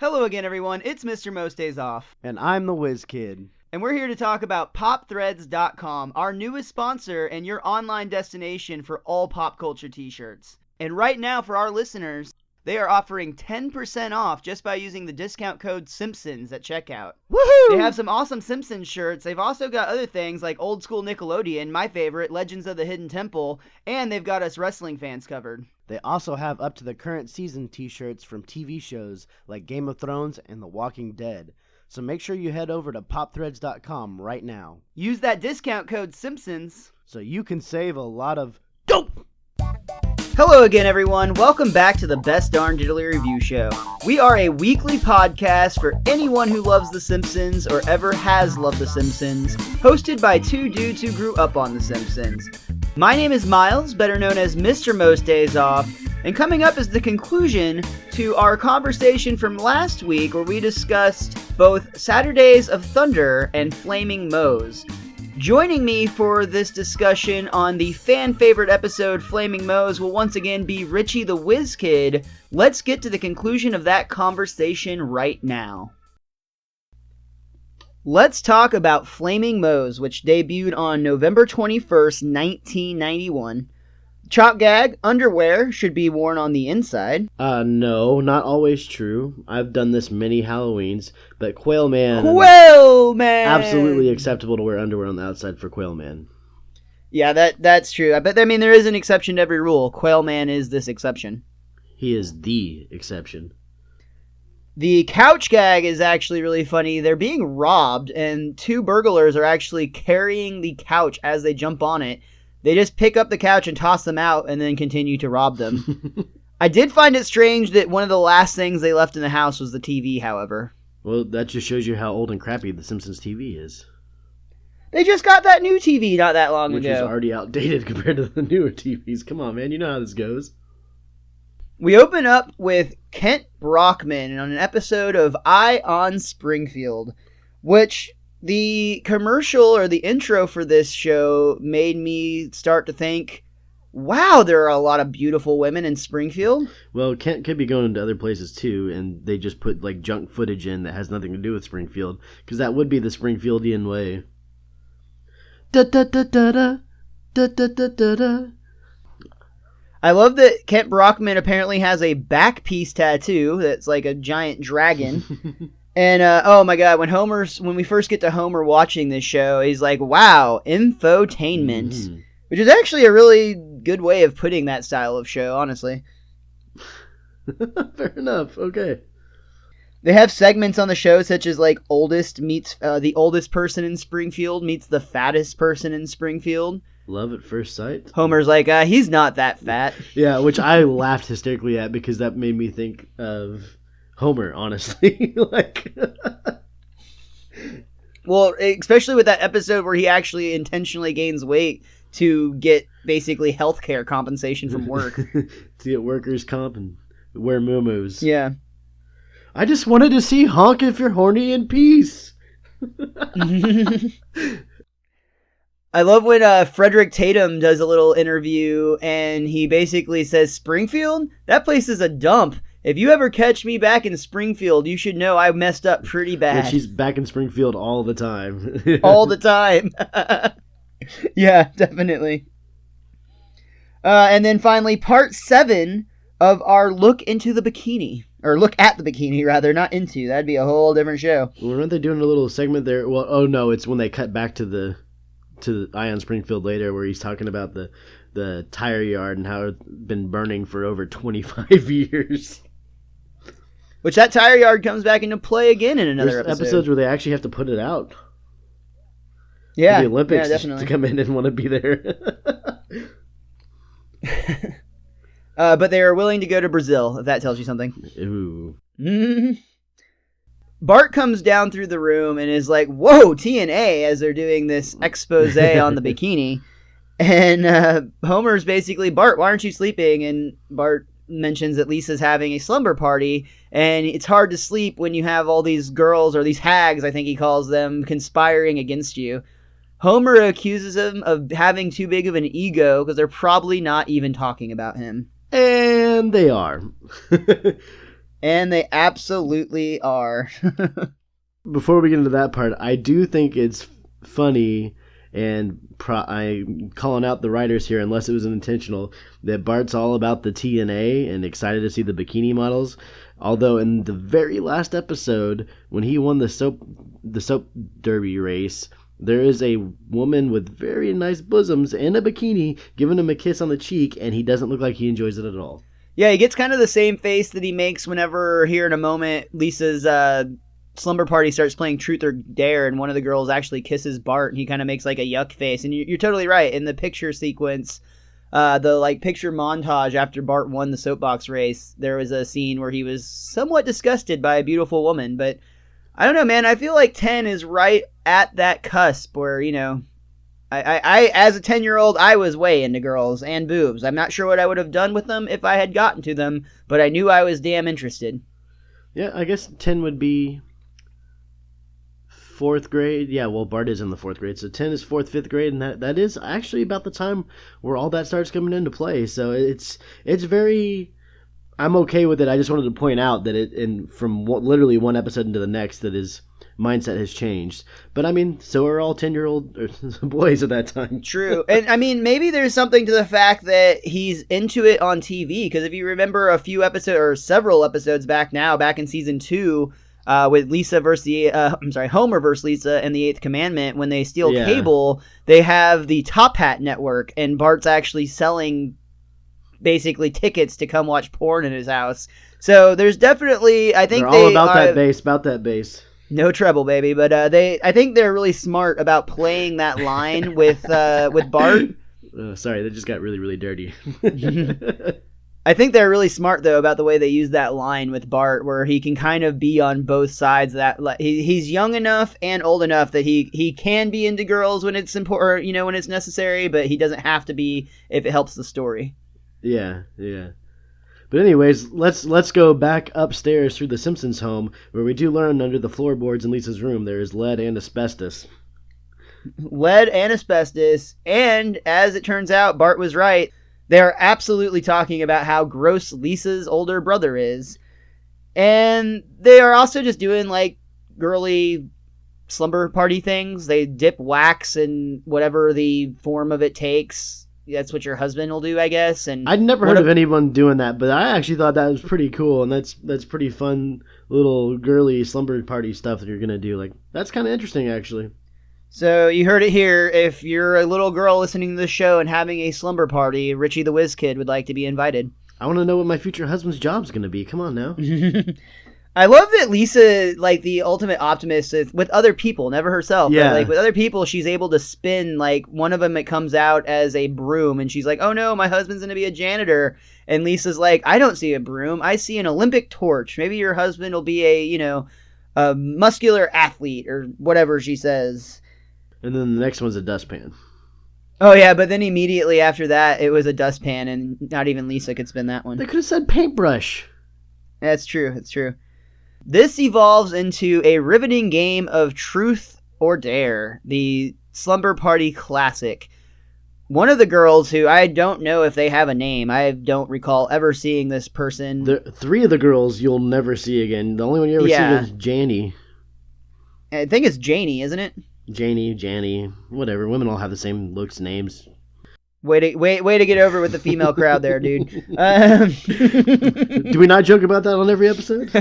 Hello again, everyone. It's MrMostDaysOff. And I'm the WizKid. And we're here to talk about PopThreads.com, our newest sponsor and your online destination for all pop culture t-shirts. And right now, for our listeners, they are offering 10% off just by using the discount code SImpsons at checkout. Woohoo! They have some awesome Simpsons shirts. They've also got other things like old school Nickelodeon, my favorite, Legends of the Hidden Temple, and they've got us wrestling fans covered. They also have up to the current season t-shirts from TV shows like Game of Thrones and The Walking Dead. So make sure you head over to popthreads.com right now. Use that discount code SIMPSONS so you can save a lot of dope! Hello again, everyone. Welcome back to the Best Darn Diddly Review Show. We are a weekly podcast for anyone who loves The Simpsons or ever has loved The Simpsons, hosted by two dudes who grew up on The Simpsons. My name is Miles, better known as MrMostDaysOff, and coming up is the conclusion to our conversation from last week where we discussed both Saturdays of Thunder and Flaming Moes. Joining me for this discussion on the fan-favorite episode Flaming Moes will once again be Richie the WizKid. Let's get to the conclusion of that conversation right now. Let's talk about Flaming Moes, which debuted on November 21st, 1991. Chalk gag, underwear should be worn on the inside. No, not always true. I've done this many Halloweens, but Quail Man... Absolutely acceptable to wear underwear on the outside for Quail Man. Yeah, that's true. But there is an exception to every rule. Quail Man is this exception. He is the exception. The couch gag is actually really funny. They're being robbed, and two burglars are actually carrying the couch as they jump on it. They just pick up the couch and toss them out and then continue to rob them. I did find it strange that one of the last things they left in the house was the TV, however. Well, that just shows you how old and crappy the Simpsons TV is. They just got that new TV not that long ago. Which is already outdated compared to the newer TVs. Come on, man. You know how this goes. We open up with Kent Brockman on an episode of Eye on Springfield, which the commercial or the intro for this show made me start to think, wow, there are a lot of beautiful women in Springfield. Well, Kent could be going to other places too, and they just put like junk footage in that has nothing to do with Springfield, because that would be the Springfieldian way. Da da da da da da da da da da. I love that Kent Brockman apparently has a back piece tattoo that's like a giant dragon. And, oh my god, when we first get to Homer watching this show, he's like, wow, infotainment. Mm-hmm. Which is actually a really good way of putting that style of show, honestly. Fair enough, okay. They have segments on the show such as, like, oldest meets, the oldest person in Springfield meets the fattest person in Springfield. Love at first sight. Homer's like, he's not that fat. Yeah, which I laughed hysterically at because that made me think of Homer, honestly. Well, especially with that episode where he actually intentionally gains weight to get basically healthcare compensation from work. To get workers' comp and wear moo-moos. Yeah. I just wanted to see Honk If You're Horny in Peace. I love when Frederick Tatum does a little interview and he basically says, Springfield? That place is a dump. If you ever catch me back in Springfield, you should know I messed up pretty bad. Yeah, she's back in Springfield all the time. All the time. Yeah, definitely. And then finally, part 7 of our look into the bikini. Or look at the bikini, rather, not into. That'd be a whole different show. Well, aren't they doing a little segment there? Well, oh no, it's when they cut back to the Ion Springfield later where he's talking about the tire yard and how it's been burning for over 25 years. Which that tire yard comes back into play again in another There's episode. Episodes where they actually have to put it out. Yeah, for the Olympics definitely. to come in and want to be there. But they are willing to go to Brazil, if that tells you something. Ooh. Mm-hmm. Bart comes down through the room and is like, whoa, TNA, as they're doing this expose on the bikini. And Homer's basically, Bart, why aren't you sleeping? And Bart mentions that Lisa's having a slumber party, and it's hard to sleep when you have all these girls, or these hags, I think he calls them, conspiring against you. Homer accuses him of having too big of an ego because they're probably not even talking about him. And they are. And they absolutely are. Before we get into that part, I do think it's funny, and I'm calling out the writers here, unless it was intentional, that Bart's all about the TNA and excited to see the bikini models. Although in the very last episode, when he won the soap derby race, there is a woman with very nice bosoms and a bikini giving him a kiss on the cheek, and he doesn't look like he enjoys it at all. Yeah, he gets kind of the same face that he makes whenever, here in a moment, Lisa's slumber party starts playing Truth or Dare, and one of the girls actually kisses Bart, and he kind of makes like a yuck face. And you're totally right. In the picture sequence, the like picture montage after Bart won the soapbox race, there was a scene where he was somewhat disgusted by a beautiful woman. But I don't know, man. I feel like 10 is right at that cusp where, you know, I as a 10-year-old, I was way into girls and boobs. I'm not sure what I would have done with them if I had gotten to them, but I knew I was damn interested. Yeah, I guess 10 would be 4th grade. Yeah, well, Bart is in the 4th grade, so 10 is 4th, 5th grade, and that is actually about the time where all that starts coming into play. So it's very. I'm okay with it. I just wanted to point out that from literally one episode into the next, that his mindset has changed. But I mean, so are all 10-year-old boys at that time. True. And I mean, maybe there's something to the fact that he's into it on TV, because if you remember a few episodes or several episodes back in season 2, with Lisa versus Homer versus Lisa and the Eighth Commandment, when they steal cable, they have the Top Hat network, and Bart's actually selling basically tickets to come watch porn in his house. So there's definitely, I think they're all about that bass. No treble, baby. But I think they're really smart about playing that line with Bart. Sorry, that just got really, really dirty. I think they're really smart, though, about the way they use that line with Bart, where he can kind of be on both sides. That he's young enough and old enough that he can be into girls when it's important, you know, when it's necessary, but he doesn't have to be if it helps the story. Yeah. But anyways, let's go back upstairs through the Simpsons home, where we do learn under the floorboards in Lisa's room there is lead and asbestos. Lead and asbestos, and as it turns out, Bart was right. They're absolutely talking about how gross Lisa's older brother is. And they are also just doing like girly slumber party things. They dip wax in whatever the form of it takes. That's what your husband will do, I guess. And I'd never heard of anyone doing that, but I actually thought that was pretty cool, and that's pretty fun little girly slumber party stuff that you're gonna do. Like, that's kind of interesting, actually. So you heard it here. If you're a little girl listening to the show and having a slumber party, Richie the WizKid would like to be invited. I want to know what my future husband's job's gonna be. Come on now. I love that Lisa, like the ultimate optimist with other people, never herself. Yeah. But, like, with other people, she's able to spin, like, one of them, it comes out as a broom, and she's like, oh no, my husband's going to be a janitor. And Lisa's like, I don't see a broom. I see an Olympic torch. Maybe your husband will be a muscular athlete, or whatever she says. And then the next one's a dustpan. Oh, yeah, but then immediately after that, it was a dustpan, and not even Lisa could spin that one. They could have said paintbrush. That's true. It's true. This evolves into a riveting game of Truth or Dare, the slumber party classic. One of the girls, who I don't know if they have a name, I don't recall ever seeing this person. Three of the girls you'll never see again. The only one you ever see is Janie. I think it's Janie, isn't it? Janie, whatever. Women all have the same looks, names. Way to get over with the female crowd there, dude. Do we not joke about that on every episode?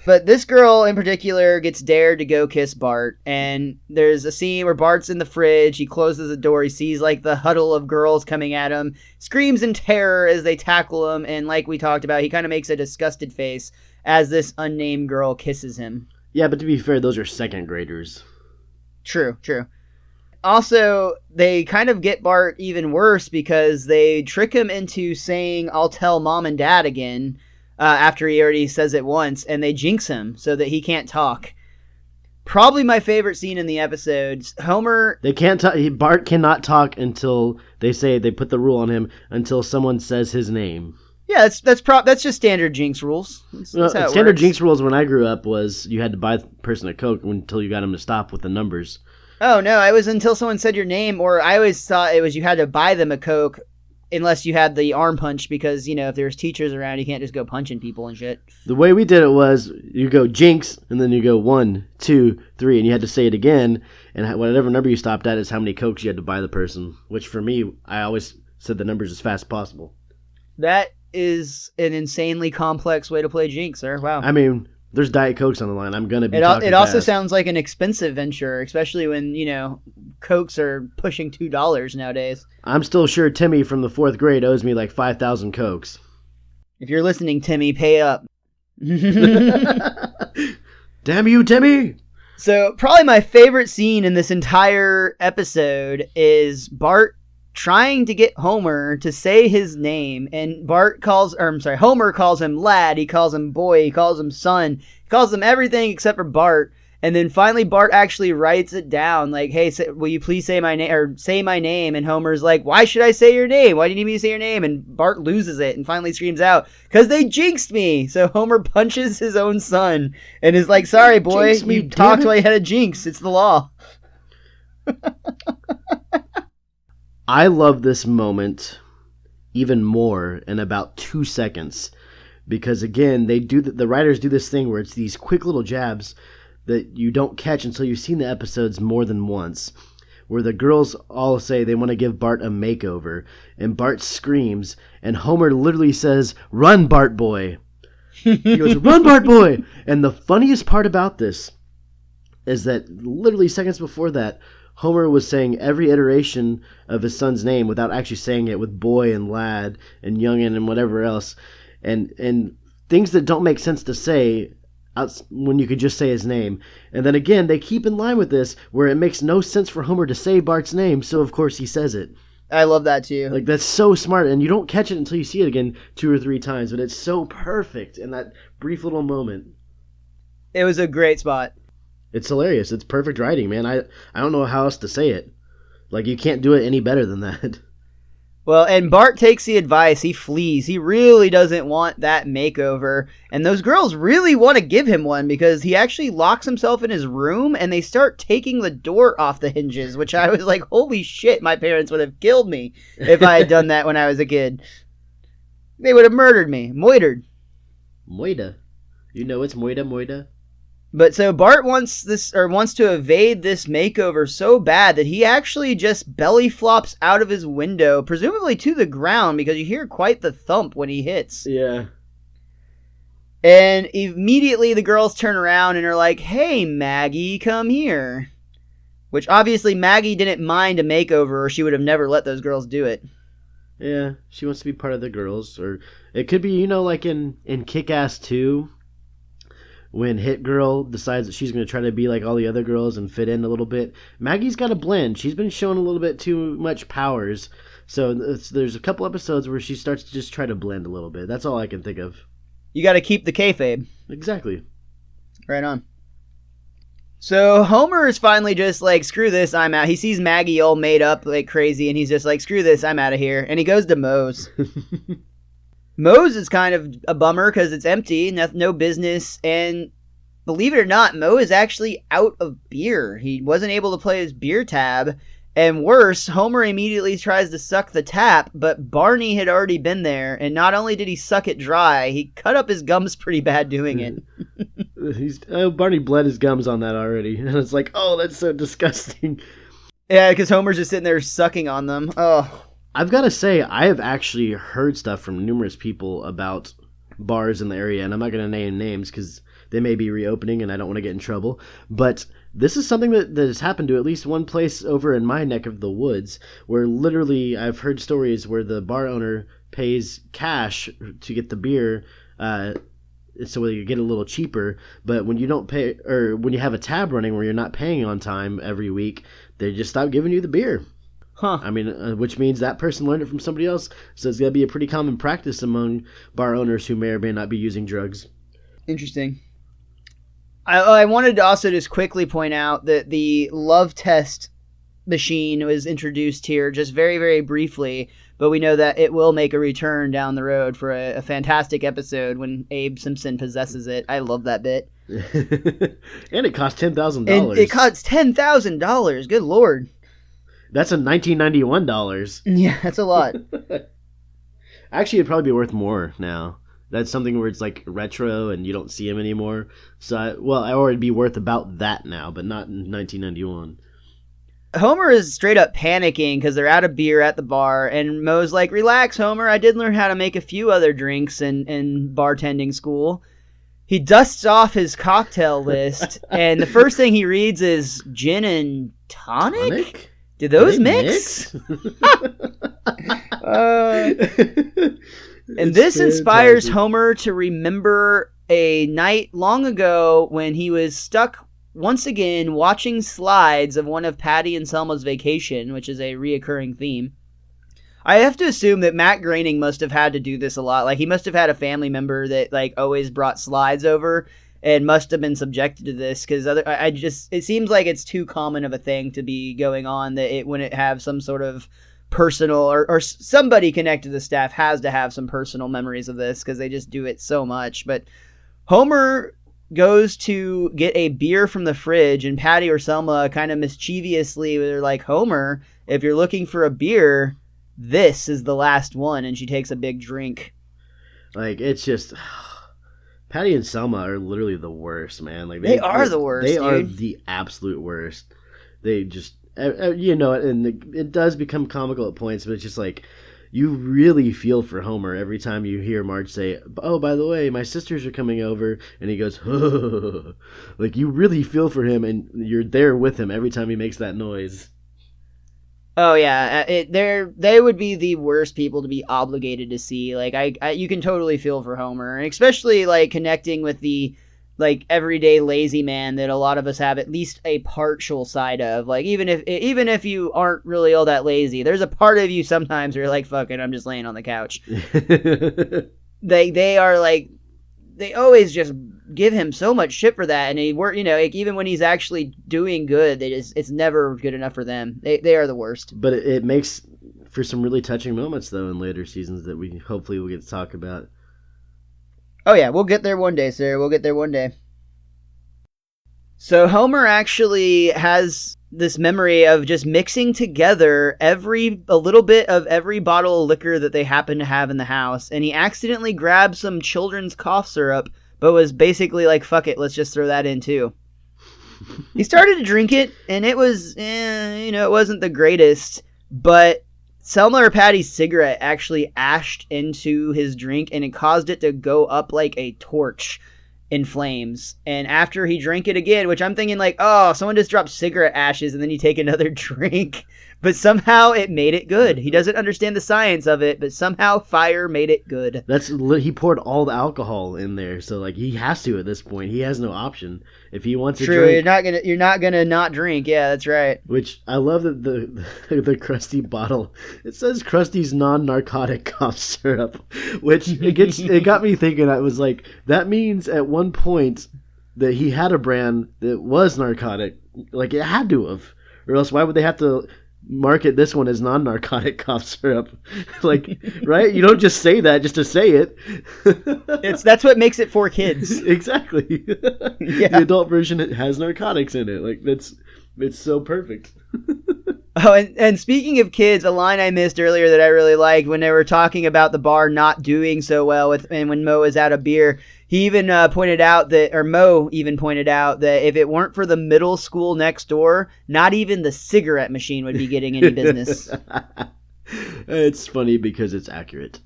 But this girl in particular gets dared to go kiss Bart, and there's a scene where Bart's in the fridge, he closes the door, he sees like the huddle of girls coming at him, screams in terror as they tackle him, and like we talked about, he kind of makes a disgusted face as this unnamed girl kisses him. Yeah, but to be fair, those are second graders. True. Also, they kind of get Bart even worse because they trick him into saying, I'll tell mom and dad again, after he already says it once, and they jinx him so that he can't talk. Probably my favorite scene in the episode. Homer... They can't talk. Bart cannot talk until they put the rule on him until someone says his name. Yeah, that's just standard jinx rules. That's how it standard works. Jinx rules when I grew up was you had to buy the person a Coke until you got him to stop with the numbers. Oh, no, it was until someone said your name, or I always thought it was you had to buy them a Coke unless you had the arm punch, because, if there's teachers around, you can't just go punching people and shit. The way we did it was you go jinx, and then you go 1, 2, 3, and you had to say it again. And whatever number you stopped at is how many Cokes you had to buy the person. Which for me, I always said the numbers as fast as possible. That is an insanely complex way to play jinx, sir. Wow. I mean, there's Diet Cokes on the line. I'm going to be talking It also fast. sounds like an expensive venture, especially when, Cokes are pushing $2 nowadays. I'm still sure Timmy from the 4th grade owes me like 5,000 Cokes. If you're listening, Timmy, pay up. Damn you, Timmy! So, probably my favorite scene in this entire episode is Bart trying to get Homer to say his name, and Homer calls him lad, he calls him boy, he calls him son, he calls him everything except for Bart, and then finally Bart actually writes it down, like, hey, will you please say my name, or say my name, and Homer's like, why should I say your name? Why do you need me to say your name? And Bart loses it and finally screams out, because they jinxed me! So Homer punches his own son, and is like, sorry boy, you talked while you had a jinx, it's the law. I love this moment even more in about 2 seconds, because again, the writers do this thing where it's these quick little jabs that you don't catch until you've seen the episodes more than once, where the girls all say they want to give Bart a makeover, and Bart screams, and Homer literally says, "Run, Bart boy." He goes, "Run, Bart boy." And the funniest part about this is that literally seconds before that, Homer was saying every iteration of his son's name without actually saying it, with boy and lad and youngin and whatever else, and things that don't make sense to say when you could just say his name. And then again, they keep in line with this where it makes no sense for Homer to say Bart's name, so of course he says it. I love that too. Like, that's so smart, and you don't catch it until you see it again 2 or 3 times, but it's so perfect in that brief little moment. It was a great spot. It's hilarious. It's perfect writing, man. I don't know how else to say it. Like, you can't do it any better than that. Well, and Bart takes the advice. He flees. He really doesn't want that makeover. And those girls really want to give him one, because he actually locks himself in his room and they start taking the door off the hinges, which I was like, holy shit, my parents would have killed me if I had done that when I was a kid. They would have murdered me. Moitered. Moida. You know it's moida. But so Bart wants to evade this makeover so bad that he actually just belly flops out of his window, presumably to the ground, because you hear quite the thump when he hits. Yeah. And immediately the girls turn around and are like, hey, Maggie, come here. Which obviously Maggie didn't mind a makeover, or she would have never let those girls do it. Yeah, she wants to be part of the girls. Or it could be, like in Kick-Ass 2, when Hit Girl decides that she's going to try to be like all the other girls and fit in a little bit. Maggie's got to blend. She's been showing a little bit too much powers. So there's a couple episodes where she starts to just try to blend a little bit. That's all I can think of. You got to keep the kayfabe. Exactly. Right on. So Homer is finally just like, screw this, I'm out. He sees Maggie all made up like crazy, and he's just like, screw this, I'm out of here. And he goes to Moe's. Moe's is kind of a bummer because it's empty, no business, and believe it or not, Moe is actually out of beer. He wasn't able to play his beer tab, and worse, Homer immediately tries to suck the tap, but Barney had already been there, and not only did he suck it dry, he cut up his gums pretty bad doing it. Barney bled his gums on that already, and it's like, oh, that's so disgusting. Yeah, because Homer's just sitting there sucking on them. Oh. I've got to say, I have actually heard stuff from numerous people about bars in the area, and I'm not going to name names because they may be reopening and I don't want to get in trouble, but this is something that has happened to at least one place over in my neck of the woods, where literally I've heard stories where the bar owner pays cash to get the beer, so you get a little cheaper, but when you don't pay, or when you have a tab running where you're not paying on time every week, they just stop giving you the beer. Huh. I mean, which means that person learned it from somebody else, so it's going to be a pretty common practice among bar owners who may or may not be using drugs. Interesting. I wanted to also just quickly point out that the love test machine was introduced here just very, very briefly, but we know that it will make a return down the road for a fantastic episode when Abe Simpson possesses it. I love that bit. And it cost $10,000. And it costs $10,000. Good Lord. That's a $1991. Yeah, that's a lot. Actually, it'd probably be worth more now. That's something where it's like retro and you don't see him anymore. So, or it'd be worth about that now, but not in 1991. Homer is straight up panicking because they're out of beer at the bar, and Moe's like, relax, Homer, I did learn how to make a few other drinks in bartending school. He dusts off his cocktail list, and the first thing he reads is gin and tonic? Did those mix? And this inspires Homer to remember a night long ago when he was stuck once again watching slides of one of Patty and Selma's vacation, which is a reoccurring theme. I have to assume that Matt Groening must have had to do this a lot. Like, he must have had a family member that, like, always brought slides over and must have been subjected to this, because it seems like it's too common of a thing to be going on that it wouldn't have some sort of personal, or somebody connected to the staff has to have some personal memories of this, because they just do it so much. But Homer goes to get a beer from the fridge, and Patty or Selma kind of mischievously, they're like, Homer, if you're looking for a beer, this is the last one, and she takes a big drink. Like, it's just... Patty and Selma are literally the worst, man. Like they are the worst, They dude. are the absolute worst. They just... You know, and it does become comical at points, but it's just like... You really feel for Homer every time you hear Marge say, oh, by the way, my sisters are coming over. And he goes, like, you really feel for him, and you're there with him every time he makes that noise. Oh, yeah. They would be the worst people to be obligated to see. Like, you can totally feel for Homer. And especially, like, connecting with the, like, everyday lazy man that a lot of us have at least a partial side of. Like, even if you aren't really all that lazy, there's a part of you sometimes where you're like, fuck it, I'm just laying on the couch. They are like, they always just give him so much shit for that, and like, even when he's actually doing good, it's never good enough for them. They are the worst. But it makes for some really touching moments, though, in later seasons that we hopefully will get to talk about. Oh, yeah, we'll get there one day, sir. We'll get there one day. So Homer actually has this memory of just mixing together a little bit of every bottle of liquor that they happen to have in the house, and he accidentally grabbed some children's cough syrup, but was basically like, fuck it, let's just throw that in too. He started to drink it, and it was, it wasn't the greatest, but Selma or Patty's cigarette actually ashed into his drink, and it caused it to go up like a torch in flames. And after he drank it again, which I'm thinking like, oh, someone just dropped cigarette ashes and then you take another drink. But somehow it made it good. He doesn't understand the science of it, but somehow fire made it good. He poured all the alcohol in there, so like he has to at this point. He has no option if he wants to drink. You're not gonna not drink. Yeah, that's right. Which I love that the Krusty bottle. It says Krusty's non-narcotic cough syrup, which it got me thinking. I was like, that means at one point that he had a brand that was narcotic. Like it had to have, or else why would they have to market this one as non-narcotic cough syrup? Like, right? You don't just say that just to say it. That's what makes it for kids. Exactly. Yeah. The adult version, it has narcotics in it. Like it's so perfect. Oh, and speaking of kids, a line I missed earlier that I really liked when they were talking about the bar not doing so well and when Moe is out of beer. He even pointed out Moe even pointed out that if it weren't for the middle school next door, not even the cigarette machine would be getting any business. It's funny because it's accurate.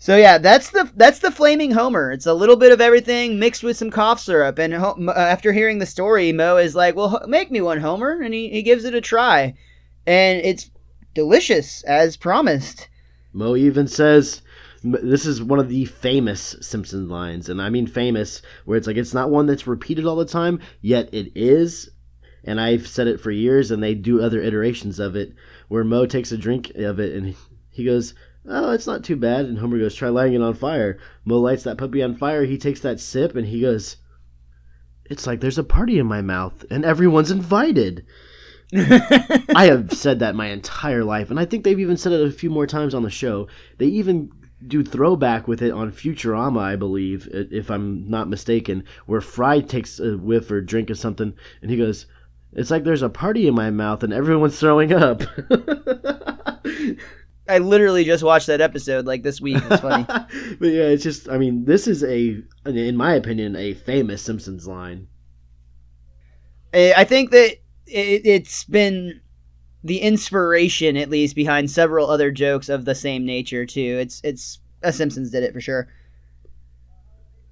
So yeah, that's the Flaming Homer. It's a little bit of everything mixed with some cough syrup. And after hearing the story, Moe is like, well, make me one, Homer. And he gives it a try. And it's delicious, as promised. Moe even says, this is one of the famous Simpsons lines. And I mean famous, where it's like, it's not one that's repeated all the time, yet it is. And I've said it for years, and they do other iterations of it, where Moe takes a drink of it, and he goes, oh, it's not too bad. And Homer goes, try lighting it on fire. Moe lights that puppy on fire. He takes that sip, and he goes, it's like there's a party in my mouth, and everyone's invited. I have said that my entire life, and I think they've even said it a few more times on the show. They even do throwback with it on Futurama, I believe, if I'm not mistaken, where Fry takes a whiff or drink of something, and he goes, it's like there's a party in my mouth, and everyone's throwing up. I literally just watched that episode like this week. It's funny. But yeah, it's just, I mean, this is in my opinion, a famous Simpsons line. I think that it's been the inspiration, at least, behind several other jokes of the same nature too. It's Simpsons did it for sure.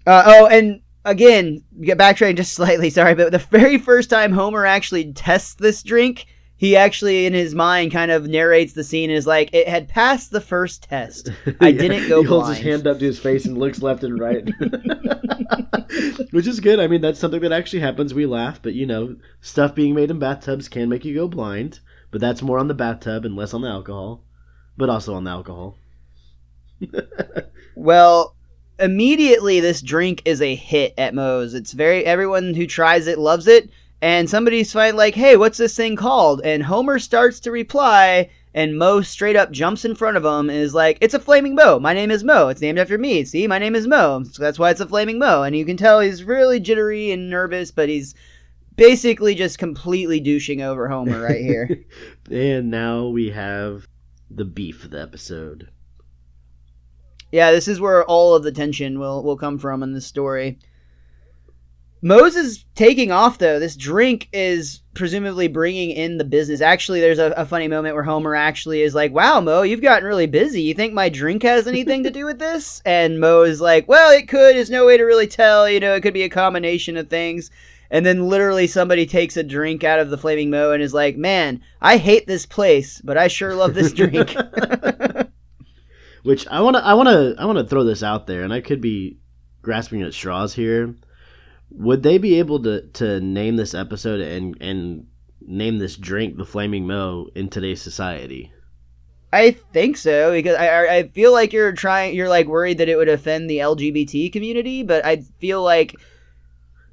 And again, get backtracking just slightly, sorry, but the very first time Homer actually tests this drink, he actually, in his mind, kind of narrates the scene and is like, it had passed the first test. I didn't go blind. He holds his hand up to his face and looks left and right. Which is good. I mean, that's something that actually happens. We laugh, but, stuff being made in bathtubs can make you go blind. But that's more on the bathtub and less on the alcohol. But also on the alcohol. Well, immediately this drink is a hit at Moe's. Everyone who tries it loves it. And somebody's finally like, hey, what's this thing called? And Homer starts to reply, and Moe straight up jumps in front of him and is like, it's a Flaming Moe. My name is Moe. It's named after me. See, my name is Moe. So that's why it's a Flaming Moe. And you can tell he's really jittery and nervous, but he's basically just completely douching over Homer right here. And now we have the beef of the episode. Yeah, this is where all of the tension will come from in this story. Moe's is taking off, though. This drink is presumably bringing in the business. Actually, there's a funny moment where Homer actually is like, wow, Moe, you've gotten really busy. You think my drink has anything to do with this? And Moe is like, well, it could. There's no way to really tell. It could be a combination of things. And then literally somebody takes a drink out of the Flaming Moe and is like, man, I hate this place, but I sure love this drink. Which I wanna throw this out there, and I could be grasping at straws here. Would they be able to name this episode and name this drink the Flaming Moe in today's society? I think so, because I feel like you're like worried that it would offend the LGBT community, but I feel like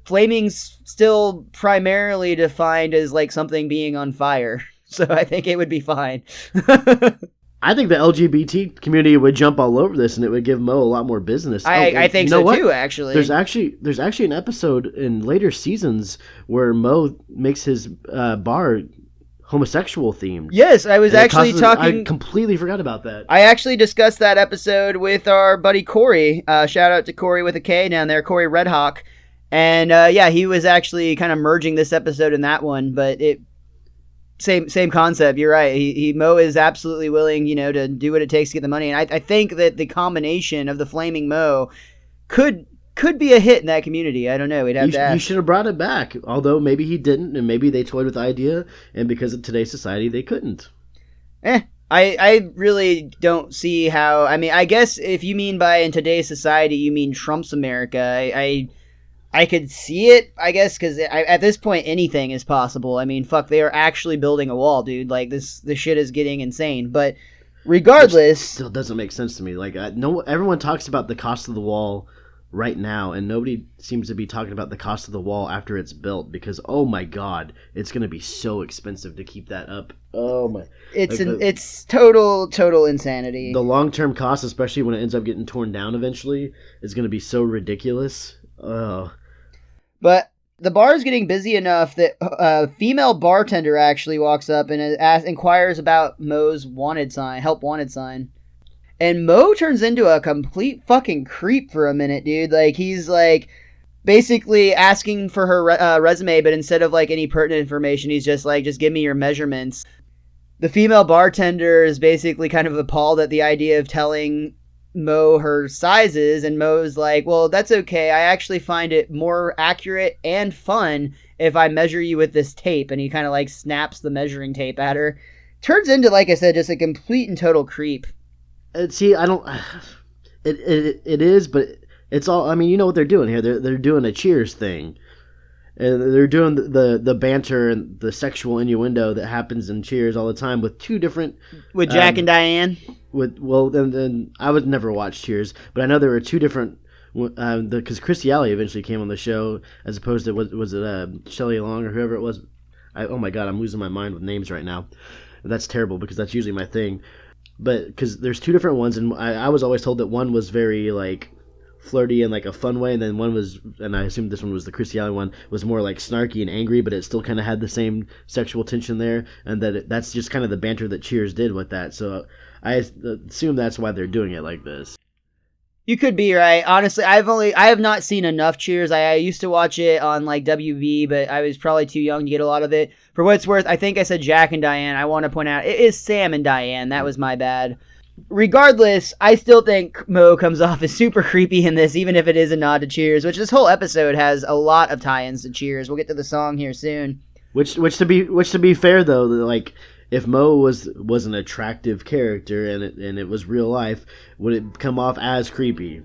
flaming's still primarily defined as like something being on fire. So I think it would be fine. I think the LGBT community would jump all over this, and it would give Moe a lot more business. I think so too. Actually, there's actually an episode in later seasons where Moe makes his bar homosexual themed. Yes, I was actually talking. I completely forgot about that. I actually discussed that episode with our buddy Corey. Shout out to Corey with a K down there, Corey Redhawk, and yeah, he was actually kind of merging this episode in that one, but it. Same concept. You're right. Moe is absolutely willing, to do what it takes to get the money. And I think that the combination of the Flaming Moe could be a hit in that community. I don't know. We'd have to ask. He should have brought it back. Although maybe he didn't, and maybe they toyed with the idea, and because of today's society, they couldn't. I really don't see how. I mean, I guess if you mean by in today's society, you mean Trump's America. I could see it, I guess, because at this point, anything is possible. I mean, fuck, they are actually building a wall, dude. Like, this shit is getting insane. But regardless... Which still doesn't make sense to me. Like, everyone talks about the cost of the wall right now, and nobody seems to be talking about the cost of the wall after it's built, because, oh my god, it's going to be so expensive to keep that up. Oh my... It's total insanity. The long-term cost, especially when it ends up getting torn down eventually, is going to be so ridiculous. Oh... But the bar is getting busy enough that a female bartender actually walks up and inquires about Moe's help wanted sign. And Moe turns into a complete fucking creep for a minute, dude. Like, he's like basically asking for her resume, but instead of like any pertinent information, he's just like, just give me your measurements. The female bartender is basically kind of appalled at the idea of telling Moe her sizes, and Moe's like, well, that's okay. I actually find it more accurate and fun if I measure you with this tape. And he kind of like snaps the measuring tape at her. Turns into, like I said, just a complete and total creep. See, I don't... It is, but it's all... I mean, you know what they're doing here. They're doing a Cheers thing. And they're doing the banter and the sexual innuendo that happens in Cheers all the time with two different... With Jack and Diane? Then I would never watch Cheers, but I know there were two different... Because Christy Alley eventually came on the show, as opposed to, was it Shelley Long or whoever it was? Oh my god, I'm losing my mind with names right now. That's terrible, because that's usually my thing. But, because there's two different ones, and I was always told that one was very, like... flirty in like a fun way, and then one was, and I assume this one was the Christy Alley one, was more like snarky and angry, but it still kind of had the same sexual tension there, and that's just kind of the banter that Cheers did with that. So I assume that's why they're doing it like this. You could be right. Honestly, I have not seen enough Cheers. I used to watch it on like WV, but I was probably too young to get a lot of it. For what it's worth, I think I said Jack and Diane. I want to point out it is Sam and Diane. That was my bad. Regardless, I still think Moe comes off as super creepy in this, even if it is a nod to Cheers, which this whole episode has a lot of tie-ins to Cheers. We'll get to the song here soon. Which to be fair though, like if Moe was an attractive character and it was real life, would it come off as creepy?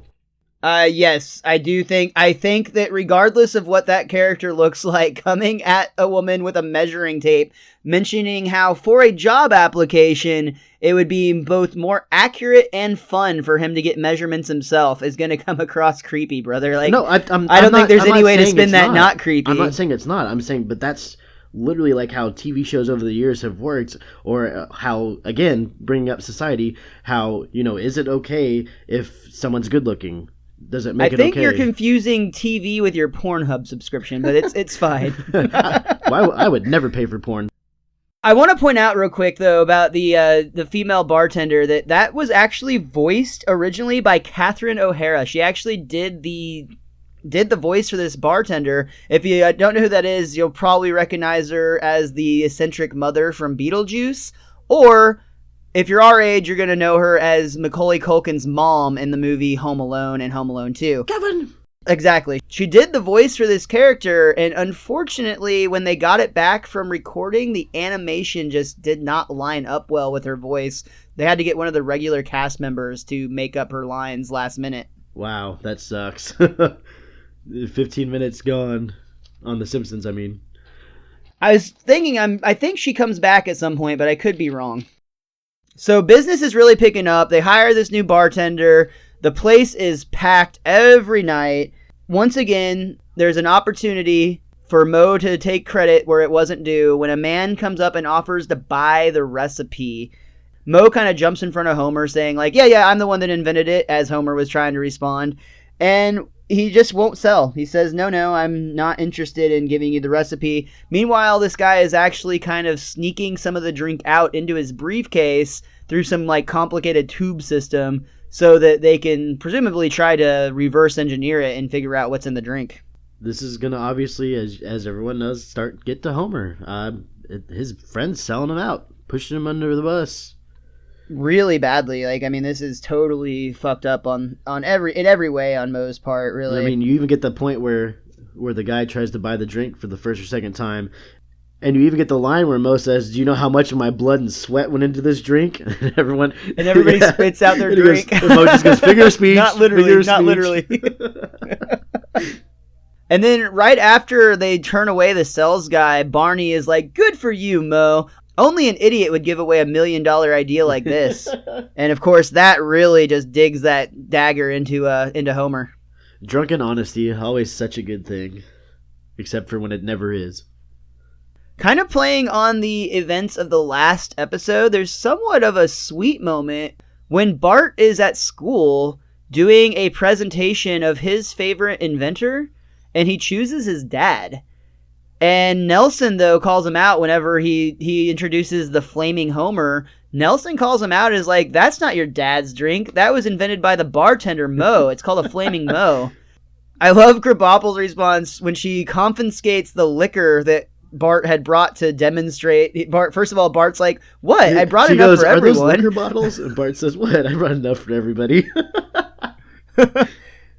Yes, I do think. I think that regardless of what that character looks like, coming at a woman with a measuring tape, mentioning how for a job application, it would be both more accurate and fun for him to get measurements himself is going to come across creepy, brother. Like, no, I don't think there's any way to spin that not creepy. I'm not saying it's not. I'm saying, but that's literally like how TV shows over the years have worked, or how, again, bringing up society, how, is it okay if someone's good looking? Does it make it okay? I think you're confusing TV with your Pornhub subscription, but it's fine. I would never pay for porn. I want to point out real quick, though, about the female bartender, that was actually voiced originally by Catherine O'Hara. She actually did the voice for this bartender. If you don't know who that is, you'll probably recognize her as the eccentric mother from Beetlejuice, or if you're our age, you're going to know her as Macaulay Culkin's mom in the movie Home Alone and Home Alone 2. Kevin! Exactly. She did the voice for this character, and unfortunately, when they got it back from recording, the animation just did not line up well with her voice. They had to get one of the regular cast members to make up her lines last minute. Wow, that sucks. 15 minutes gone on The Simpsons, I mean. I was thinking, I think she comes back at some point, but I could be wrong. So business is really picking up. They hire this new bartender. The place is packed every night. Once again, there's an opportunity for Moe to take credit where it wasn't due when a man comes up and offers to buy the recipe. Moe kind of jumps in front of Homer saying like, yeah, I'm the one that invented it, as Homer was trying to respond. And he just won't sell. He says, no, I'm not interested in giving you the recipe. Meanwhile, this guy is actually kind of sneaking some of the drink out into his briefcase through some like complicated tube system so that they can presumably try to reverse engineer it and figure out what's in the drink. This is going to obviously, as everyone knows, get to Homer. His friend's selling him out, pushing him under the bus. Really badly. Like, I mean, this is totally fucked up in every way on Moe's part, really. I mean, you even get the point where the guy tries to buy the drink for the first or second time, and you even get the line where Moe says, "Do you know how much of my blood and sweat went into this drink?" And everybody spits out their drink. Moe just goes, figure of speech. Not literally. And then right after they turn away the sales guy, Barney is like, "Good for you, Moe. Only an idiot would give away $1 million idea like this." And of course, that really just digs that dagger into Homer. Drunken honesty, always such a good thing, except for when it never is. Kind of playing on the events of the last episode, there's somewhat of a sweet moment when Bart is at school doing a presentation of his favorite inventor, and he chooses his dad. And Nelson, though, calls him out whenever he introduces the Flaming Homer. Nelson calls him out as like, that's not your dad's drink. That was invented by the bartender, Moe. It's called a Flaming Moe. I love Krabappel's response when she confiscates the liquor that Bart had brought to demonstrate. First of all, Bart's like, what? I brought enough for everyone. Are those liquor bottles? And Bart says, what? I brought enough for everybody.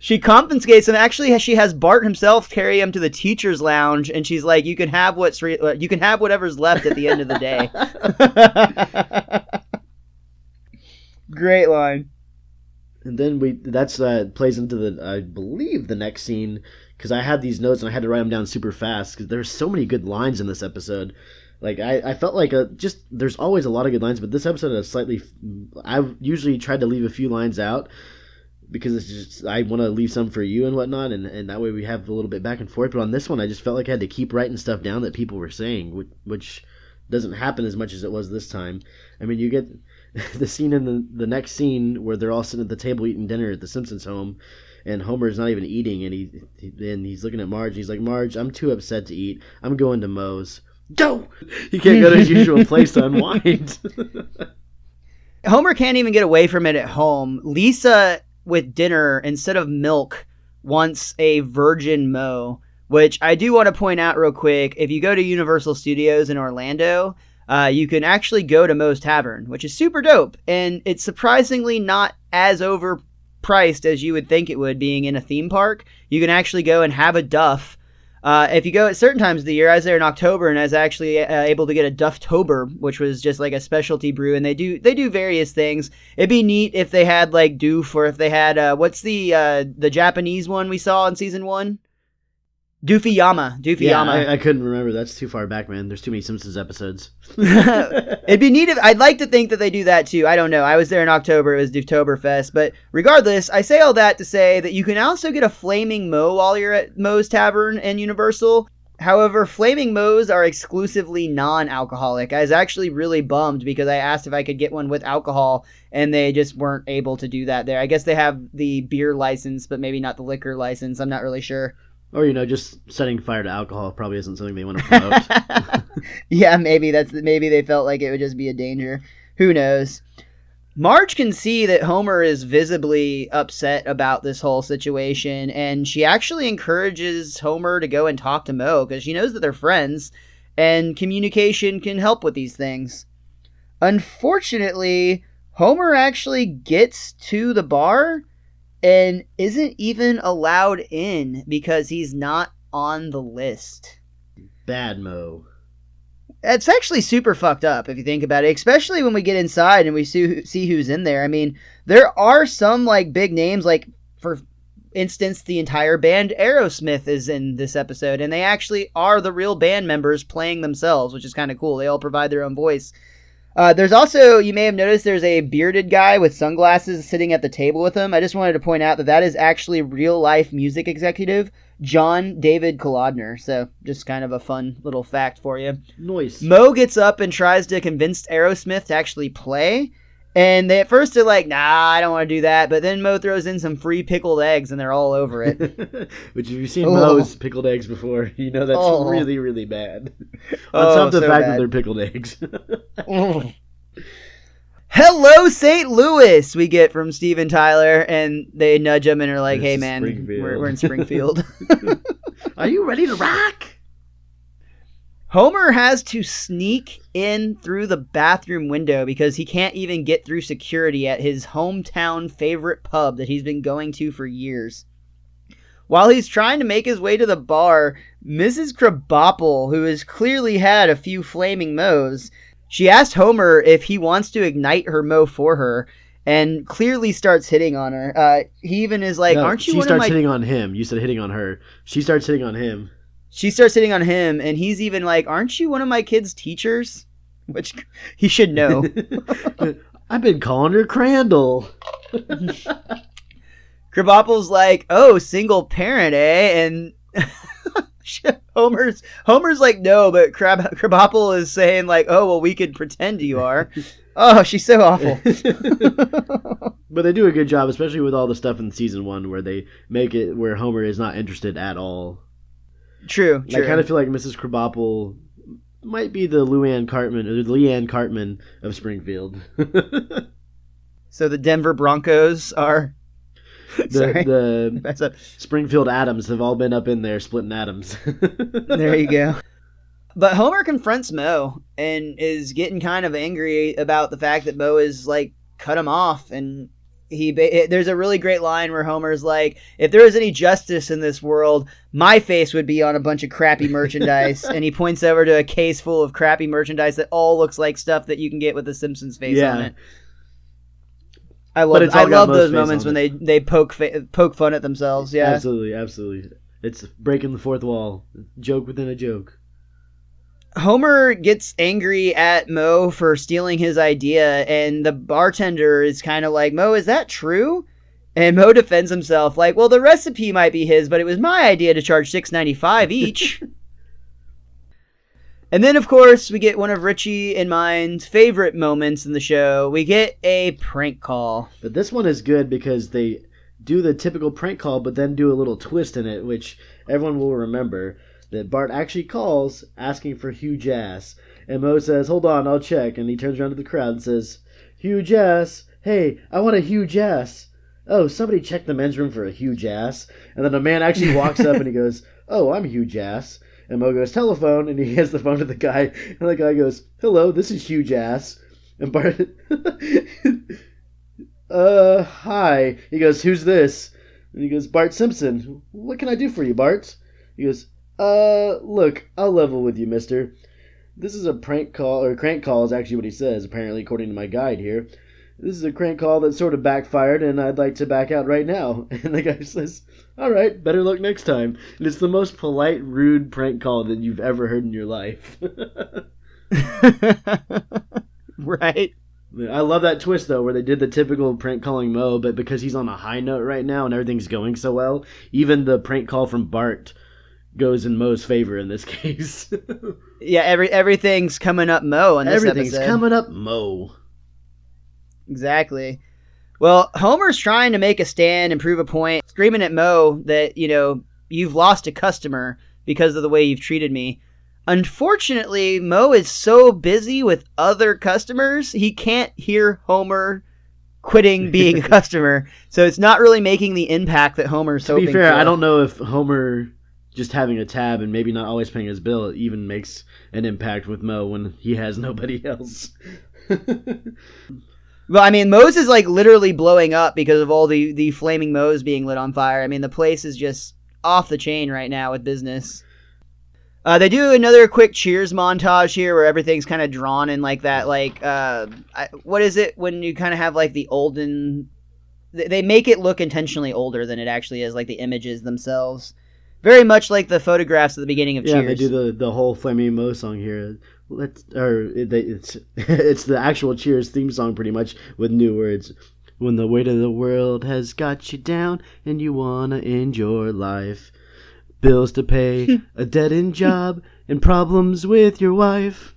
She confiscates him. Actually, she has Bart himself carry him to the teacher's lounge, and she's like, "You can have whatever's left at the end of the day." Great line. And then that's plays into I believe the next scene, because I had these notes and I had to write them down super fast because there's so many good lines in this episode. Like I felt like there's always a lot of good lines, but this episode is I've usually tried to leave a few lines out, because it's just, I want to leave some for you and whatnot, and that way we have a little bit back and forth. But on this one, I just felt like I had to keep writing stuff down that people were saying, which doesn't happen as much as it was this time. I mean, you get the scene in the next scene where they're all sitting at the table eating dinner at the Simpsons home, and Homer's not even eating, and he's looking at Marge, and he's like, "Marge, I'm too upset to eat. I'm going to Moe's." Go! He can't go to his usual place to unwind. Homer can't even get away from it at home. Lisa, with dinner, instead of milk, wants a virgin Moe, which I do want to point out real quick. If you go to Universal Studios in Orlando, you can actually go to Moe's Tavern, which is super dope. And it's surprisingly not as overpriced as you would think it would, being in a theme park. You can actually go and have a Duff. If you go at certain times of the year, I was there in October and I was actually able to get a Dufftober, which was just like a specialty brew, and they do various things. It'd be neat if they had like Doof, or if they had what's the Japanese one we saw in season 1? Doofy-yama. Yeah, I couldn't remember. That's too far back, man. There's too many Simpsons episodes. It'd be neat if, I'd like to think that they do that too. I don't know. I was there in October. It was Dooftoberfest. But regardless, I say all that to say that you can also get a Flaming Moe while you're at Moe's Tavern and Universal. However, Flaming Moes are exclusively non-alcoholic. I was actually really bummed because I asked if I could get one with alcohol, and they just weren't able to do that there. I guess they have the beer license, but maybe not the liquor license. I'm not really sure. Or, just setting fire to alcohol probably isn't something they want to promote. Yeah, maybe they felt like it would just be a danger. Who knows? Marge can see that Homer is visibly upset about this whole situation, and she actually encourages Homer to go and talk to Moe because she knows that they're friends, and communication can help with these things. Unfortunately, Homer actually gets to the bar and isn't even allowed in because he's not on the list. Bad Moe. It's actually super fucked up if you think about it, especially when we get inside and we see who's in there. I mean, there are some like big names, like for instance, the entire band Aerosmith is in this episode, and they actually are the real band members playing themselves, which is kind of cool. They all provide their own voice. There's also, you may have noticed, there's a bearded guy with sunglasses sitting at the table with him. I just wanted to point out that is actually real-life music executive John David Kolodner. So, just kind of a fun little fact for you. Nice. Moe gets up and tries to convince Aerosmith to actually play. And they at first are like, nah, I don't want to do that. But then Moe throws in some free pickled eggs and they're all over it. Which, if you've seen Moe's pickled eggs before, you know that's really, really bad. On top of the fact that they're pickled eggs. Hello, St. Louis, we get from Steven Tyler. And they nudge him and are like, hey, man, we're in Springfield. Are you ready to rock? Homer has to sneak in through the bathroom window because he can't even get through security at his hometown favorite pub that he's been going to for years. While he's trying to make his way to the bar, Mrs. Krabappel, who has clearly had a few Flaming Moes, she asked Homer if he wants to ignite her Moe for her, and clearly starts hitting on her. He even is like, aren't you one of my... She starts hitting on him. You said hitting on her. She starts hitting on him. She starts hitting on him, and he's even like, aren't you one of my kids' teachers? Which he should know. I've been calling her Crandall. Krabappel's like, oh, single parent, eh? And Homer's like, no, but Krabappel is saying like, oh, well, we could pretend you are. Oh, she's so awful. But they do a good job, especially with all the stuff in season 1 where they make it where Homer is not interested at all. True. I kind of feel like Mrs. Krabappel might be the Leanne Cartman of Springfield. So the Denver Broncos are... the Springfield Atoms have all been up in there splitting atoms. There you go. But Homer confronts Moe and is getting kind of angry about the fact that Moe is like cut him off, and there's a really great line where Homer's like, if there was any justice in this world, my face would be on a bunch of crappy merchandise. And he points over to a case full of crappy merchandise that all looks like stuff that you can get with a Simpsons face on it. I love those moments when they poke fun at themselves. Yeah, absolutely. It's breaking the fourth wall, joke within a joke. Homer gets angry at Moe for stealing his idea, and the bartender is kind of like, Moe, is that true? And Moe defends himself like, well, the recipe might be his, but it was my idea to charge $6.95 each. And then, of course, we get one of Richie and mine's favorite moments in the show. We get a prank call. But this one is good because they do the typical prank call, but then do a little twist in it, which everyone will remember. That Bart actually calls asking for huge ass. And Moe says, hold on, I'll check. And he turns around to the crowd and says, huge ass. Hey, I want a huge ass. Oh, somebody check the men's room for a huge ass. And then a man actually walks up and he goes, oh, I'm huge ass. And Moe goes, telephone, and he hands the phone to the guy. And the guy goes, hello, this is huge ass. And Bart, hi. He goes, who's this? And he goes, Bart Simpson. What can I do for you, Bart? He goes, look, I'll level with you, mister. This is a prank call, or crank call is actually what he says, apparently, according to my guide here. This is a crank call that sort of backfired, and I'd like to back out right now. And the guy says, all right, better luck next time. And it's the most polite, rude prank call that you've ever heard in your life. Right. I love that twist, though, where they did the typical prank calling Moe, but because he's on a high note right now and everything's going so well, even the prank call from Bart goes in Moe's favor in this case. Yeah, everything's coming up Moe in this Everything's episode. coming up Moe. Exactly. Well, Homer's trying to make a stand and prove a point, screaming at Moe that, you've lost a customer because of the way you've treated me. Unfortunately, Moe is so busy with other customers, he can't hear Homer quitting being a customer. So it's not really making the impact that Homer's hoping for. To be fair, I don't know if Homer just having a tab and maybe not always paying his bill even makes an impact with Moe when he has nobody else. Well, I mean, Moe's is like literally blowing up because of all the Flaming Moes being lit on fire. I mean, the place is just off the chain right now with business. They do another quick Cheers montage here where everything's kind of drawn in like that, what is it when you kind of have like the olden... They make it look intentionally older than it actually is, like the images themselves. Very much like the photographs at the beginning of Cheers. Yeah, they do the whole Flaming Moe song here. It's the actual Cheers theme song pretty much with new words. When the weight of the world has got you down and you wanna end your life. Bills to pay, a dead-end job, and problems with your wife.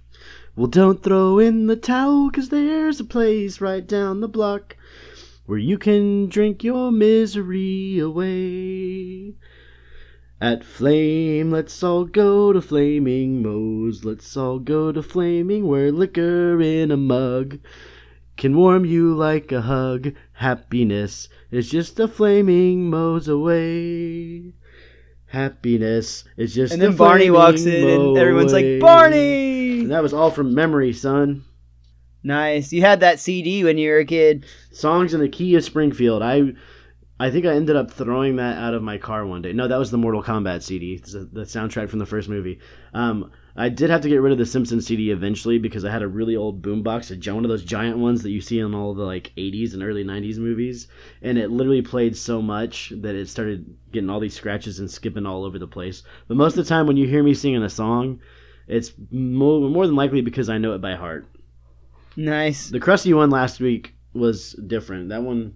Well, don't throw in the towel, 'cause there's a place right down the block where you can drink your misery away. At Flame, let's all go to Flaming Moe's. Let's all go to Flaming, where liquor in a mug can warm you like a hug. Happiness is just a Flaming Moe's away. Happiness is just. And then Barney walks in and everyone's like, Barney! And that was all from memory, son. Nice. You had that CD when you were a kid. Songs in the Key of Springfield. I think I ended up throwing that out of my car one day. No, that was the Mortal Kombat CD. It's the soundtrack from the first movie. I did have to get rid of the Simpsons CD eventually because I had a really old boombox, one of those giant ones that you see in all the 80s and early 90s movies, and it literally played so much that it started getting all these scratches and skipping all over the place. But most of the time when you hear me singing a song, it's more than likely because I know it by heart. Nice. The Krusty one last week was different. That one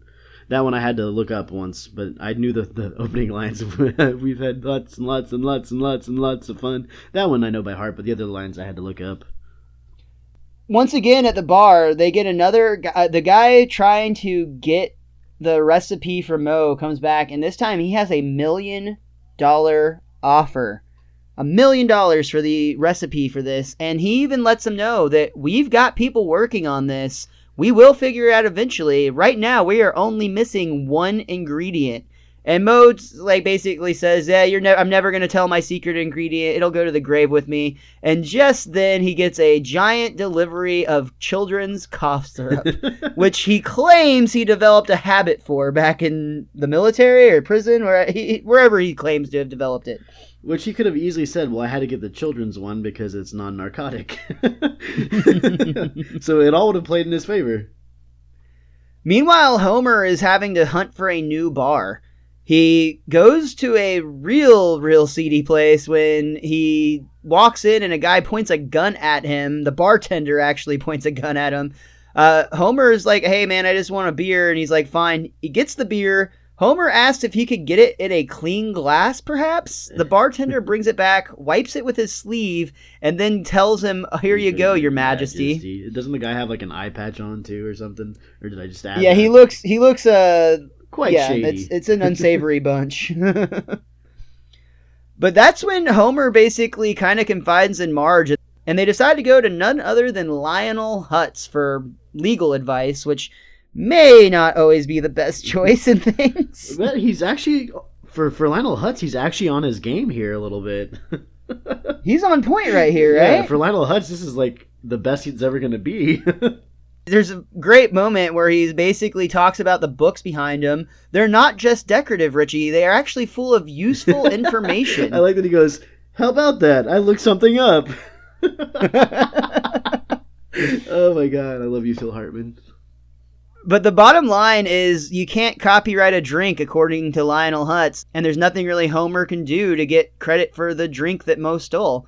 I had to look up once, but I knew the opening lines. We've had lots and lots and lots and lots and lots of fun. That one I know by heart, but the other lines I had to look up. Once again at the bar, they get another guy. The guy trying to get the recipe for Moe comes back, and this time he has $1 million offer. $1 million for the recipe for this, and he even lets them know that we've got people working on this. We will figure it out eventually. Right now, we are only missing one ingredient. And Moe basically says, yeah, I'm never going to tell my secret ingredient. It'll go to the grave with me. And just then, he gets a giant delivery of children's cough syrup, which he claims he developed a habit for back in the military or prison, wherever he claims to have developed it. Which he could have easily said, well, I had to get the children's one because it's non-narcotic. So it all would have played in his favor. Meanwhile, Homer is having to hunt for a new bar. He goes to a real seedy place when he walks in and a guy points a gun at him. The bartender actually points a gun at him. Homer's like, hey man, I just want a beer. And he's like, fine. He gets the beer. Homer asked if he could get it in a clean glass, perhaps. The bartender brings it back, wipes it with his sleeve, and then tells him, here you go, your majesty. Doesn't the guy have an eye patch on too or something? Or did I just add Yeah, that? he looks quite shady. It's an unsavory bunch. But that's when Homer basically kind of confides in Marge. And they decide to go to none other than Lionel Hutz for legal advice, which may not always be the best choice in things. But he's actually, for Lionel Hutz, he's actually on his game here a little bit. He's on point right here, right? Yeah, for Lionel Hutz, this is like the best he's ever going to be. There's a great moment where he basically talks about the books behind him. They're not just decorative, Richie. They are actually full of useful information. I like that he goes, how about that? I looked something up. Oh my god, I love you, Phil Hartman. But the bottom line is you can't copyright a drink according to Lionel Hutz, and there's nothing really Homer can do to get credit for the drink that Moe stole.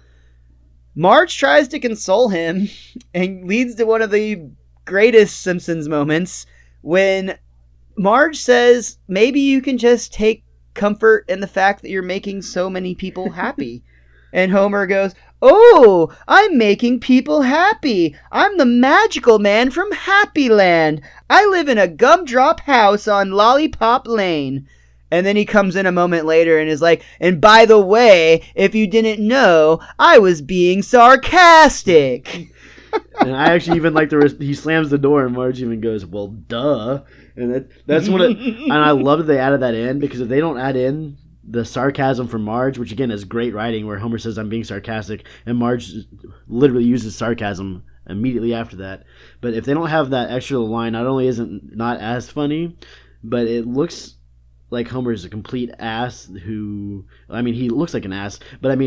Marge tries to console him and leads to one of the greatest Simpsons moments when Marge says, maybe you can just take comfort in the fact that you're making so many people happy. And Homer goes, oh, I'm making people happy. I'm the magical man from Happy Land. I live in a gumdrop house on Lollipop Lane. And then he comes in a moment later and is like, and by the way, if you didn't know, I was being sarcastic. And I actually even like he slams the door and Marge even goes, well, duh. And that's what and I love that they added that in, because if they don't add in the sarcasm from Marge, which again is great writing, where Homer says I'm being sarcastic, and Marge literally uses sarcasm immediately after that. But if they don't have that extra line, not only isn't not as funny, but it looks like Homer is a complete ass he looks like an ass, but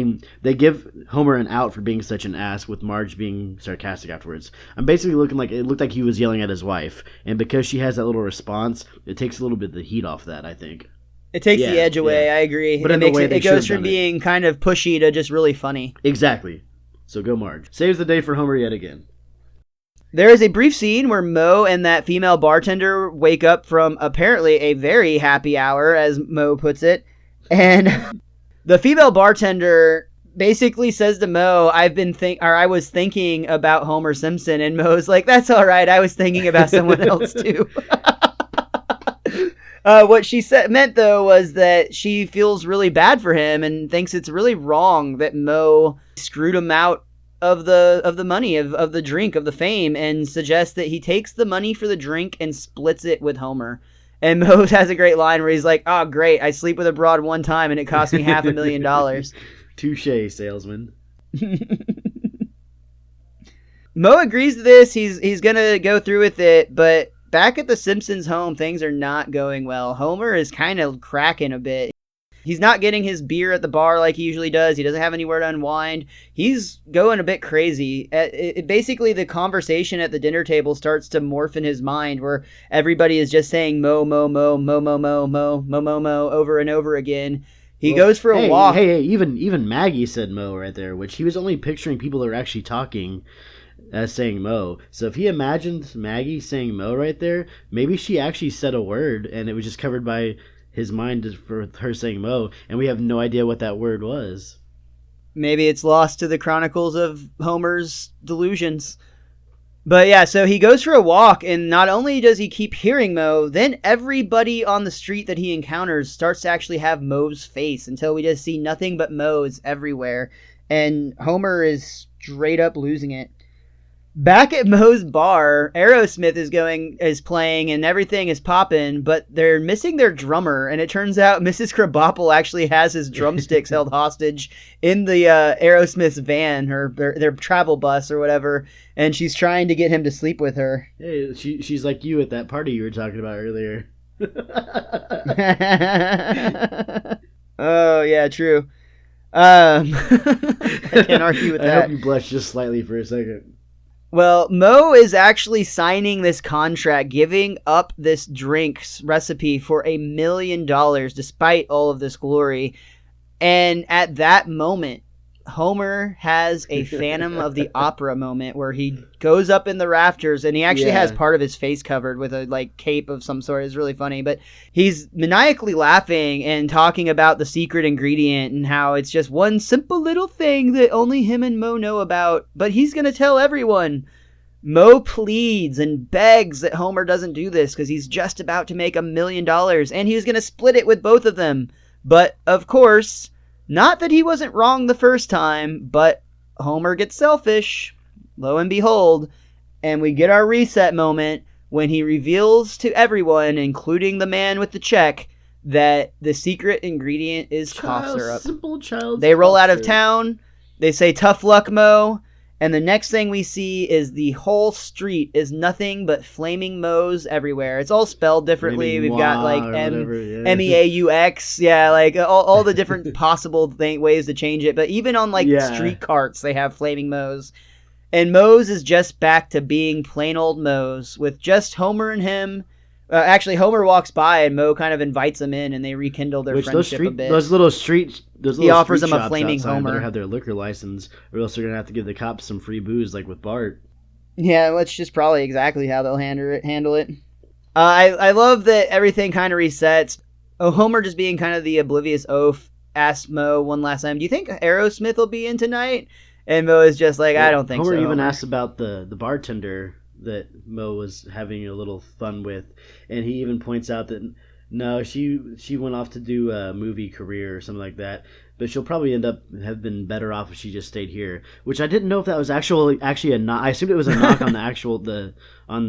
they give Homer an out for being such an ass with Marge being sarcastic afterwards. I'm basically it looked like he was yelling at his wife, and because she has that little response, it takes a little bit of the heat off that, I think. It takes the edge away, I agree. But it goes from being kind of pushy to just really funny. Exactly. So go Marge. Saves the day for Homer yet again. There is a brief scene where Moe and that female bartender wake up from apparently a very happy hour, as Moe puts it. And the female bartender basically says to Moe, I was thinking about Homer Simpson. And Moe's like, that's all right. I was thinking about someone else too. What she meant, though, was that she feels really bad for him and thinks it's really wrong that Moe screwed him out of the money, of the drink, of the fame, and suggests that he takes the money for the drink and splits it with Homer. And Moe has a great line where he's like, oh, great, I sleep with a broad one time and it cost me $500,000. Touche, salesman. Moe agrees to this. He's going to go through with it, but back at the Simpsons home, things are not going well. Homer is kind of cracking a bit. He's not getting his beer at the bar like he usually does. He doesn't have anywhere to unwind. He's going a bit crazy. Basically, the conversation at the dinner table starts to morph in his mind, where everybody is just saying Mo, Mo, Mo, Mo, Mo, Mo, Mo, Mo, Mo, Mo over and over again. He goes for a walk. Hey, even Maggie said Mo right there, which he was only picturing people that are actually talking as saying Mo. So if he imagined Maggie saying Mo right there, maybe she actually said a word and it was just covered by his mind for her saying Mo, and we have no idea what that word was. Maybe it's lost to the chronicles of Homer's delusions. But yeah, so he goes for a walk, and not only does he keep hearing Mo, then everybody on the street that he encounters starts to actually have Mo's face, until we just see nothing but Mo's everywhere. And Homer is straight up losing it. Back at Moe's bar, Aerosmith is playing and everything is popping, but they're missing their drummer, and it turns out Mrs. Krabappel actually has his drumsticks held hostage in the Aerosmith's van, or their travel bus or whatever, and she's trying to get him to sleep with her. Hey, she's like you at that party you were talking about earlier. Oh, yeah, true. I can't argue with that. I hope you blushed just slightly for a second. Well, Moe is actually signing this contract, giving up this drink's recipe for $1 million, despite all of this glory. And at that moment, Homer has a Phantom of the Opera moment where he goes up in the rafters, and he actually has part of his face covered with a cape of some sort. It's really funny, but he's maniacally laughing and talking about the secret ingredient and how it's just one simple little thing that only him and Moe know about, but he's going to tell everyone. Moe pleads and begs that Homer doesn't do this because he's just about to make $1 million, and he's going to split it with both of them. But, of course, not that he wasn't wrong the first time, but Homer gets selfish, lo and behold, and we get our reset moment when he reveals to everyone, including the man with the check, that the secret ingredient is cough syrup. Simple child's They roll out of syrup. town. They say, "Tough luck, Moe." And the next thing we see is the whole street is nothing but Flaming Moes everywhere. It's all spelled differently. Flaming We've got like Moe or whatever, yeah. MEAUX. Yeah, like all the different possible ways to change it. But even on like street carts, they have Flaming Moes. And Moe's is just back to being plain old Moe's with just Homer and him. Actually, Homer walks by and Moe kind of invites him in, and they rekindle their friendship a bit. Those little street He offers him a flaming Homer. Better have their liquor license, or else they're gonna have to give the cops some free booze, like with Bart. Yeah, that's just probably exactly how they'll handle it. I love that everything kind of resets. Homer just being kind of the oblivious oaf asked Moe one last time, "Do you think Aerosmith will be in tonight?" And Moe is just like, "I don't think so." Homer even asked about the bartender that Moe was having a little fun with, and he even points out that no, she went off to do a movie career or something like that, but she'll probably have been better off if she just stayed here. Which I didn't know if that was actually a knock. I assumed it was a knock on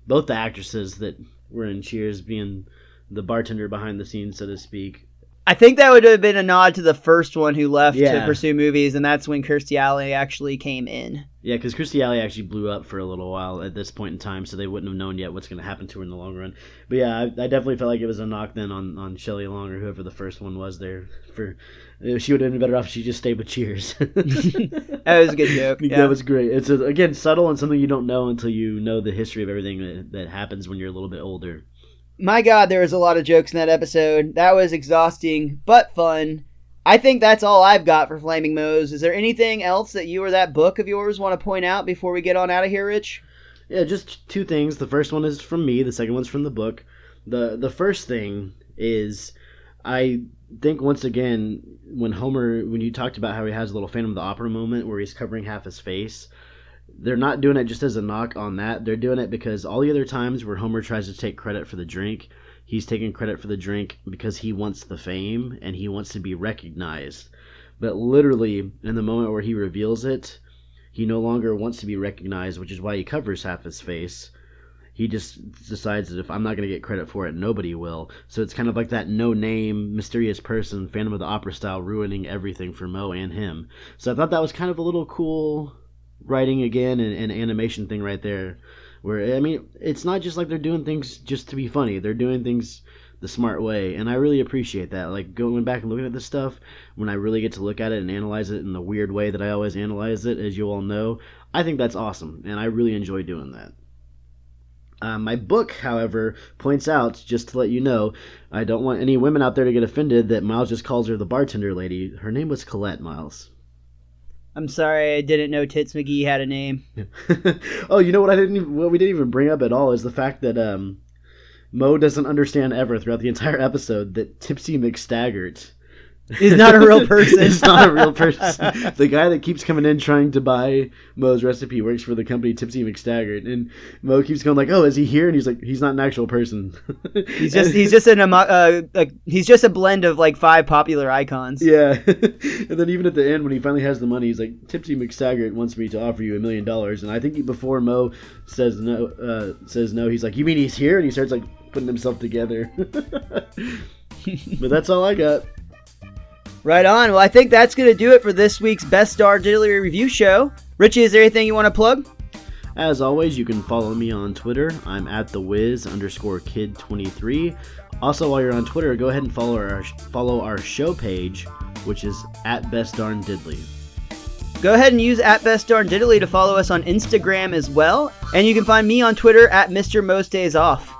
both the actresses that were in Cheers being the bartender behind the scenes, so to speak. I think that would have been a nod to the first one who left to pursue movies, and that's when Kirstie Alley actually came in. Yeah, because Kirstie Alley actually blew up for a little while at this point in time, so they wouldn't have known yet what's going to happen to her in the long run. But yeah, I definitely felt like it was a knock then on Shelley Long or whoever the first one was there. She would have been better off if she just stayed with Cheers. That was a good joke. Yeah. That was great. It's, again, subtle and something you don't know until you know the history of everything that happens when you're a little bit older. My God, there was a lot of jokes in that episode. That was exhausting, but fun. I think that's all I've got for Flaming Moe's. Is there anything else that you or that book of yours want to point out before we get on out of here, Rich? Yeah, just two things. The first one is from me. The second one's from the book. The first thing is, I think once again, when you talked about how he has a little Phantom of the Opera moment where he's covering half his face, they're not doing it just as a knock on that. They're doing it because all the other times where Homer tries to take credit for the drink, he's taking credit for the drink because he wants the fame and he wants to be recognized. But literally, in the moment where he reveals it, he no longer wants to be recognized, which is why he covers half his face. He just decides that if I'm not going to get credit for it, nobody will. So it's kind of like that no-name, mysterious person, Phantom of the Opera style, ruining everything for Moe and him. So I thought that was kind of a little cool writing again and animation thing right there, where I mean it's not just like they're doing things just to be funny, they're doing things the smart way, and I really appreciate that. Like going back and looking at this stuff, when I really get to look at it and analyze it in the weird way that I always analyze it, as you all know, I think that's awesome, and I really enjoy doing that. My book, however, points out, just to let you know, I don't want any women out there to get offended that Miles just calls her the bartender lady. Her name was Colette, Miles. I'm sorry, I didn't know Tits McGee had a name. Oh, you know what we didn't even bring up at all is the fact that Moe doesn't understand ever throughout the entire episode that Tipsy McStaggart He's not a real person. He's not a real person. The guy that keeps coming in trying to buy Moe's recipe works for the company Tipsy McStaggart, and Moe keeps going like, "Oh, is he here?" And he's like, "He's not an actual person. he's just a blend of like 5 popular icons." Yeah, and then even at the end when he finally has the money, he's like, "Tipsy McStaggart wants me to offer you $1 million," and I think before Moe says no, he's like, "You mean he's here?" And he starts like putting himself together. But that's all I got. Right on. Well, I think that's going to do it for this week's Best Darn Diddly Review Show. Richie, is there anything you want to plug? As always, you can follow me on Twitter. I'm at thewiz_kid23. Also, while you're on Twitter, go ahead and follow our show page, which is at Best Darn Diddly. Go ahead and use at Best Darn Diddly to follow us on Instagram as well. And you can find me on Twitter at MrMostDaysOff.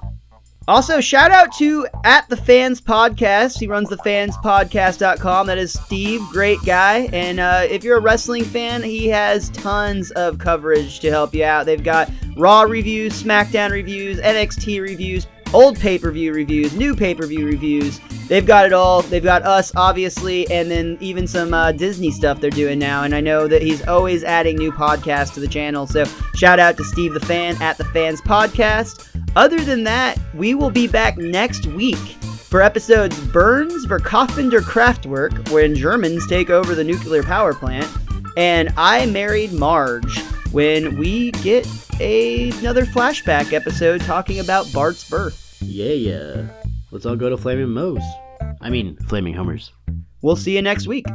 Also, shout out to at The Fans Podcast. He runs thefanspodcast.com. That is Steve, great guy. And if you're a wrestling fan, he has tons of coverage to help you out. They've got Raw reviews, SmackDown reviews, NXT reviews, old pay-per-view reviews, new pay-per-view reviews. They've got it all. They've got us, obviously, and then even some Disney stuff they're doing now. And I know that he's always adding new podcasts to the channel. So shout out to Steve the Fan at The Fans Podcast. Other than that, we will be back next week for episodes Burns Verkaufender Kraftwerk, when Germans take over the nuclear power plant, And I married Marge when we get another flashback episode talking about Bart's birth. Yeah. Let's all go to Flaming Moe's. I mean, Flaming Hummers. We'll see you next week.